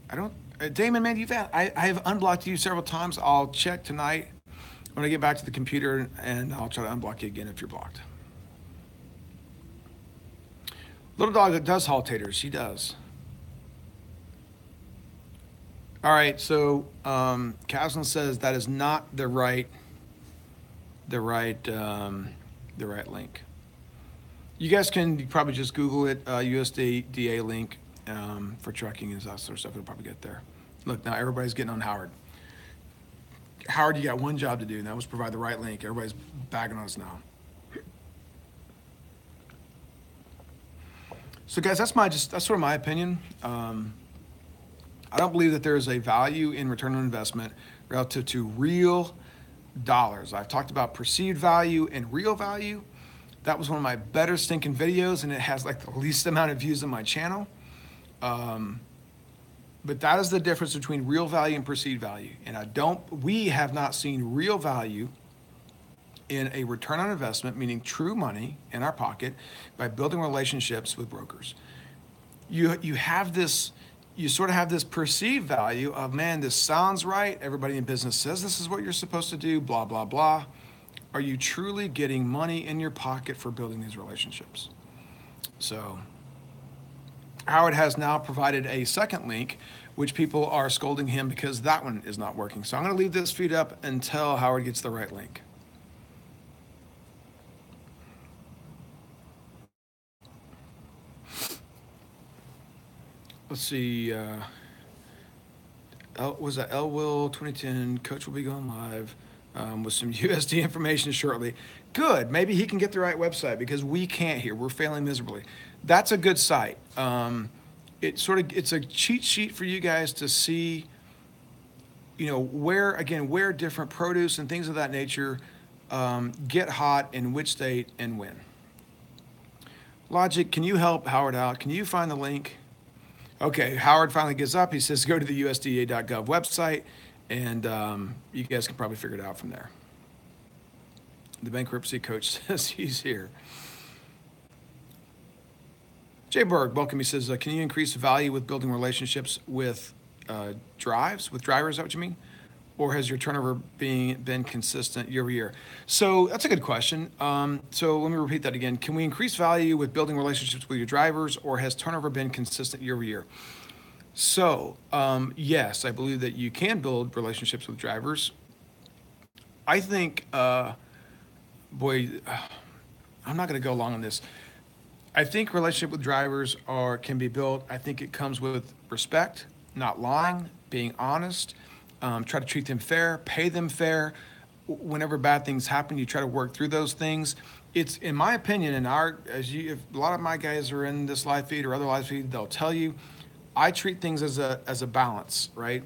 I don't. Damon, man, I have unblocked you several times. I'll check tonight when I get back to the computer, and I'll try to unblock you again if you're blocked. Little dog that does haul taters, she does. All right, so Caslin says that is not the right link. You guys can probably just Google it, USDA link for trucking and that sort of stuff. It'll probably get there. Look, now everybody's getting on Howard. Howard, you got one job to do, and that was provide the right link. Everybody's bagging on us now. So, guys, that's sort of my opinion. I don't believe that there is a value in return on investment relative to real dollars. I've talked about perceived value and real value. That was one of my better stinking videos, and it has like the least amount of views on my channel. But that is the difference between real value and perceived value. And we have not seen real value in a return on investment, meaning true money in our pocket, by building relationships with brokers. You sort of have this perceived value of, man, this sounds right. Everybody in business says this is what you're supposed to do, blah, blah, blah. Are you truly getting money in your pocket for building these relationships? So Howard has now provided a second link, which people are scolding him because that one is not working. So I'm going to leave this feed up until Howard gets the right link. Let's see. Was that L Will 2010? Coach will be going live with some USD information shortly. Good. Maybe he can get the right website because we can't here. We're failing miserably. That's a good site. It's a cheat sheet for you guys to see, where different produce and things of that nature get hot in which state and when. Logic, can you help Howard out? Can you find the link? Okay, Howard finally gets up. He says, go to the USDA.gov website, and you guys can probably figure it out from there. The bankruptcy coach says he's here. Jay Berg, welcome. He says, can you increase value with building relationships with with drivers? Is that what you mean? Or has your turnover been consistent year over year? So that's a good question. So let me repeat that again. Can we increase value with building relationships with your drivers, or has turnover been consistent year over year? So yes, I believe that you can build relationships with drivers. I think, boy, I'm not going to go long on this. I think relationship with drivers can be built. I think it comes with respect, not lying, being honest. Try to treat them fair, pay them fair. Whenever bad things happen, you try to work through those things. It's in my opinion, and if a lot of my guys are in this live feed or other live feed, they'll tell you, I treat things as a balance, right?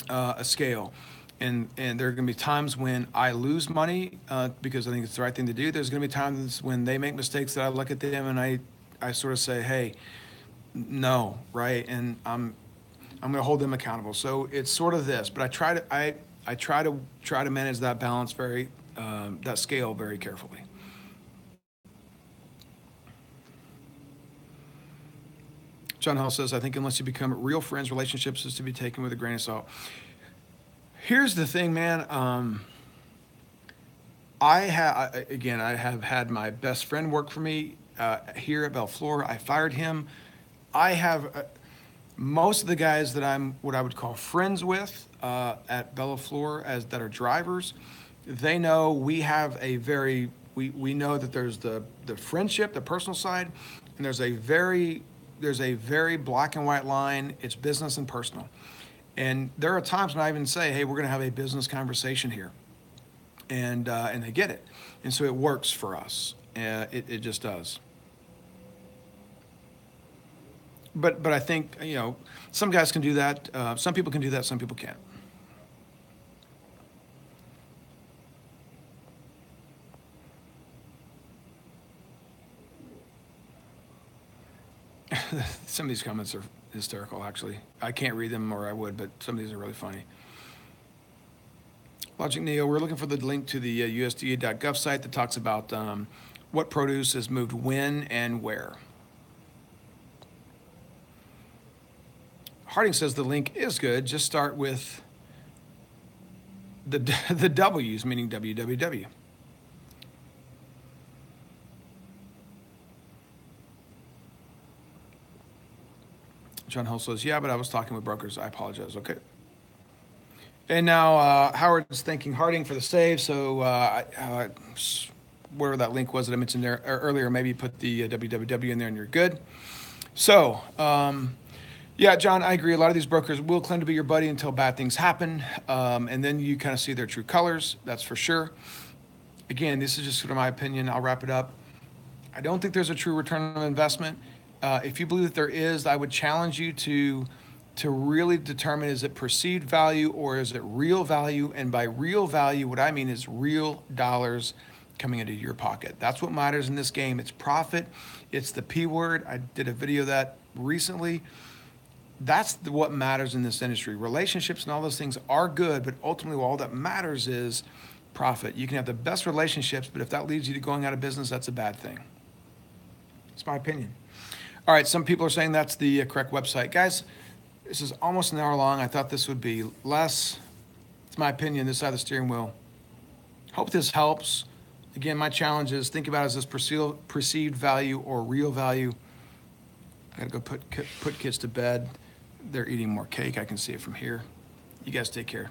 A scale. And there are going to be times when I lose money because I think it's the right thing to do. There's going to be times when they make mistakes that I look at them and I sort of say, hey, no, right? And I'm going to hold them accountable. So it's sort of this, but I try to manage that balance that scale very carefully. John Hall says, I think unless you become real friends, relationships is to be taken with a grain of salt. Here's the thing, man. I have had my best friend work for me here at Bellfleur. I fired him. I have most of the guys that I'm what I would call friends with at Bellfleur that are drivers. They know we have we know that there's the friendship, the personal side, and there's a very black and white line. It's business and personal. And there are times when I even say, hey, we're going to have a business conversation here. And they get it. And so it works for us. It just does. But I think, some guys can do that. Some people can do that. Some people can't. Some of these comments are hysterical, actually. I can't read them, or I would, but some of these are really funny. Logic Neo, we're looking for the link to the USDA.gov site that talks about what produce is moved when and where. Harding says the link is good. Just start with the W's, meaning www. John Hull says, yeah, but I was talking with brokers. I apologize. Okay. And now Howard's thanking Harding for the save. So wherever that link was that I mentioned there earlier, maybe put the www in there and you're good. So, yeah, John, I agree. A lot of these brokers will claim to be your buddy until bad things happen. And then you kind of see their true colors. That's for sure. Again, this is just sort of my opinion. I'll wrap it up. I don't think there's a true return on investment. If you believe that there is, I would challenge you to really determine, is it perceived value or is it real value? And by real value, what I mean is real dollars coming into your pocket. That's what matters in this game. It's profit. It's the P word. I did a video of that recently. That's what matters in this industry. Relationships and all those things are good, but ultimately all that matters is profit. You can have the best relationships, but if that leads you to going out of business, that's a bad thing. It's my opinion. All right, some people are saying that's the correct website. Guys, this is almost an hour long. I thought this would be less. It's my opinion, this side of the steering wheel. Hope this helps. Again, my challenge is think about it as this perceived value or real value. I got to go put kids to bed. They're eating more cake. I can see it from here. You guys take care.